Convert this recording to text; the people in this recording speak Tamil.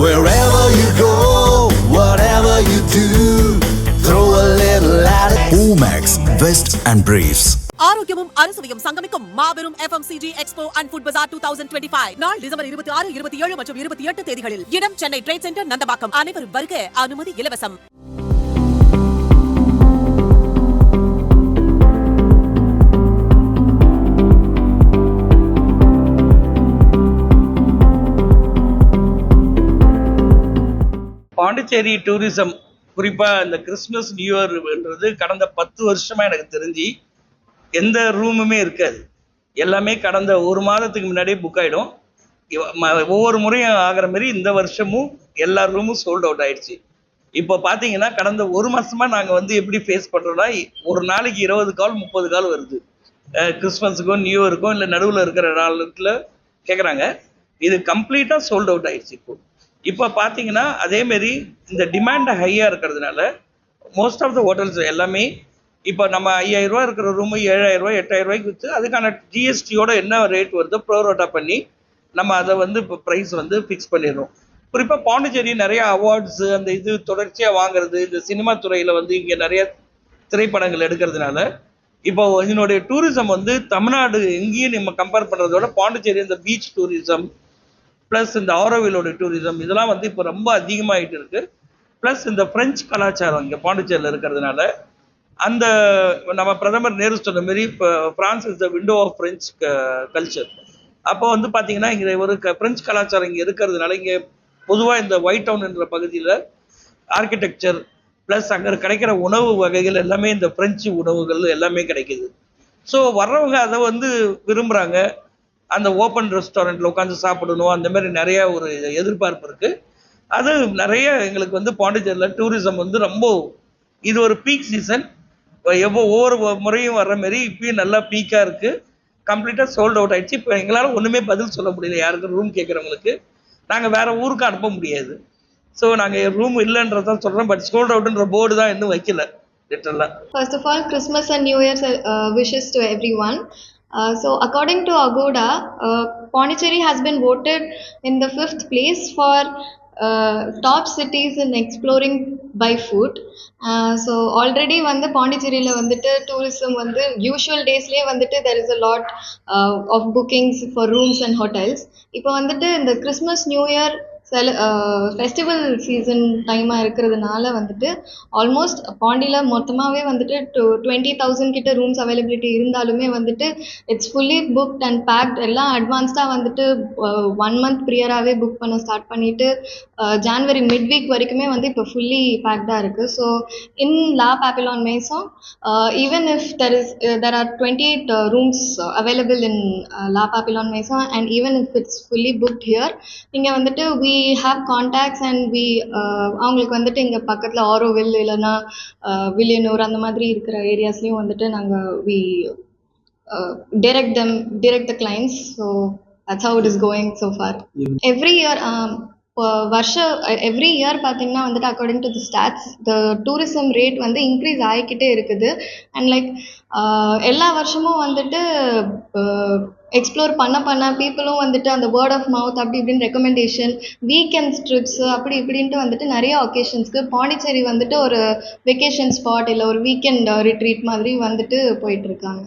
Wherever you go, whatever you do, throw a little attitude. Omax, Vest and Briefs. ஆரோக்கியமும் அறுசுவையும் சங்கமிக்கும் மாபெரும் FMCG எக்ஸ்போ அண்ட் ஃபுட் பஜார் 2025 நாள் டிசம்பர் 26, 27 மற்றும் 28 தேதிகளில். இடம் சென்னை ட்ரேட் சென்டர், நந்தபாக்கம். அனைவரும் வருக, அனுமதி இலவசம். பாண்டிச்சேரி டூரிசம் குறிப்பாக இந்த கிறிஸ்மஸ் நியூ இயர்ன்றது கடந்த 10 வருஷமா எனக்கு தெரிஞ்சு எந்த ரூமுமே இருக்காது. எல்லாமே கடந்த ஒரு மாதத்துக்கு முன்னாடியே புக் ஆகிடும். ஒவ்வொரு முறையும் ஆகிற மாதிரி இந்த வருஷமும் எல்லா ரூமும் சோல்ட் அவுட் ஆயிடுச்சு. இப்போ பார்த்தீங்கன்னா கடந்த ஒரு மாதமாக நாங்கள் எப்படி ஃபேஸ் பண்ணுறோன்னா, ஒரு நாளைக்கு 20 கால் 30 கால் வருது. கிறிஸ்மஸுக்கும் நியூ இயருக்கும் இல்லை நடுவில் இருக்கிற நாளில் கேட்குறாங்க. இது கம்ப்ளீட்டாக சோல்ட் அவுட் ஆயிடுச்சு. இப்போ பார்த்தீங்கன்னா அதேமாரி இந்த டிமாண்ட் ஹையாக இருக்கிறதுனால மோஸ்ட் ஆஃப் த ஹோட்டல்ஸ் எல்லாமே இப்போ நம்ம 5000 ரூபா இருக்கிற ரூமு 7000 ரூபாய் 8000 ரூபாய்க்கு விற்று அதுக்கான ஜிஎஸ்டியோட என்ன ரேட் வருதோ ப்ரோரோட்டா பண்ணி நம்ம அதை இப்போ ப்ரைஸ் ஃபிக்ஸ் பண்ணிடுறோம். குறிப்பாக பாண்டிச்சேரி நிறைய அவார்ட்ஸு அந்த இது தொடர்ச்சியாக வாங்குறது, இந்த சினிமா துறையில் இங்கே நிறைய திரைப்படங்கள் எடுக்கிறதுனால இப்போ இதனுடைய டூரிசம் தமிழ்நாடு எங்கேயும் நம்ம கம்பேர் பண்ணுறதோட பாண்டிச்சேரி இந்த பீச் டூரிசம் ப்ளஸ் இந்த ஆரோவிலோட டூரிசம் இதெல்லாம் இப்போ ரொம்ப அதிகமாகிட்டு இருக்குது. ப்ளஸ் இந்த ஃப்ரெஞ்சு கலாச்சாரம் இங்கே பாண்டிச்சேரியில் இருக்கிறதுனால அந்த நம்ம பிரதமர் நேரு சொன்ன மாரி இப்போ France is the window of French culture. அப்போ பார்த்தீங்கன்னா இங்கே ஒரு ஃப்ரெஞ்சு கலாச்சாரம் இங்கே இருக்கிறதுனால இங்கே பொதுவாக இந்த ஒயிட் டவுன் என்ற பகுதியில் ஆர்கிடெக்சர் ப்ளஸ் அங்கே கிடைக்கிற உணவு வகைகள் எல்லாமே இந்த ஃப்ரெஞ்சு உணவுகள் எல்லாமே கிடைக்கிது. ஸோ வர்றவங்க அதை விரும்புகிறாங்க. அந்த ஓப்பன் ரெஸ்டாரண்ட்டில் உட்காந்து சாப்பிடணும், அந்த மாதிரி நிறையா ஒரு எதிர்பார்ப்பு இருக்குது. அது நிறைய எங்களுக்கு பாண்டிச்சேரியில் டூரிசம் ரொம்ப இது ஒரு பீக் சீசன். ஒவ்வொரு முறையும் வர்ற மாரி இப்பயும் நல்லா பீக்காக இருக்குது. கம்ப்ளீட்டாக சோல்ட் அவுட் ஆகிடுச்சு. இப்போ எங்களால் ஒன்றுமே பதில் சொல்ல முடியல. யாருக்கு ரூம் கேட்குறவங்களுக்கு நாங்கள் வேறு ஊருக்கு அனுப்ப முடியாது. ஸோ நாங்கள் ரூம் இல்லைன்றதான் சொல்கிறோம். பட் சோல்ட் அவுட்ன்ற போர்டு தான் இன்னும் வைக்கல லிட்டரலாக. First of all, Christmas and New Year's wishes to everyone. So according to Agoda, Pondicherry has been voted in the 5th place for top cities in exploring by food. So already பாண்டிச்சேரியில் tourism usual daysலேயே there is a lot of bookings for rooms and hotels. இப்போ இந்த Christmas New Year festival season டைமாக இருக்கிறதுனால ஆல்மோஸ்ட் பாண்டியில் மொத்தமாகவே 20,000 கிட்ட ரூம்ஸ் அவைலபிலிட்டி இருந்தாலுமே it's fully booked and packed. எல்லாம் அட்வான்ஸ்டாக 1 மந்த் ப்ரியராகவே புக் பண்ண ஸ்டார்ட் பண்ணிவிட்டு ஜான்வரி மிட் வீக் வரைக்குமே இப்போ ஃபுல்லி பேக்டாக இருக்குது. ஸோ இன் லா பாப்பிலான் மேஸும் even if there are 28 rooms available in La Papillon மேஸும் and even if it's fully booked here, இங்கே we have contacts and we அவங்களுக்கு இங்கே பக்கத்தில் ஆரோவில் இல்லைன்னா வில்லியனூர் அந்த மாதிரி இருக்கிற ஏரியாஸ்லேயும் நாங்கள் we direct the clients. So that's how it is going so far. Every year every year பார்த்தீங்கன்னா according to the stats the tourism rate increase ஆகிக்கிட்டே இருக்குது. அண்ட் லைக் எல்லா வருஷமும் எக்ஸ்ப்ளோர் பண்ண பீப்புளும் அந்த வேர்ட் ஆஃப் மவுத் அப்படி இப்படின்னு ரெக்கமெண்டேஷன், வீக்கெண்ட் ட்ரிப்ஸ் அப்படி இப்படின்ட்டு நிறைய ஒகேஷன்ஸ்க்கு பாண்டிச்சேரி ஒரு வெக்கேஷன் ஸ்பாட் இல்லை ஒரு வீக்கெண்ட் ரிட்ரீட் மாதிரி போயிட்டு இருக்காங்க.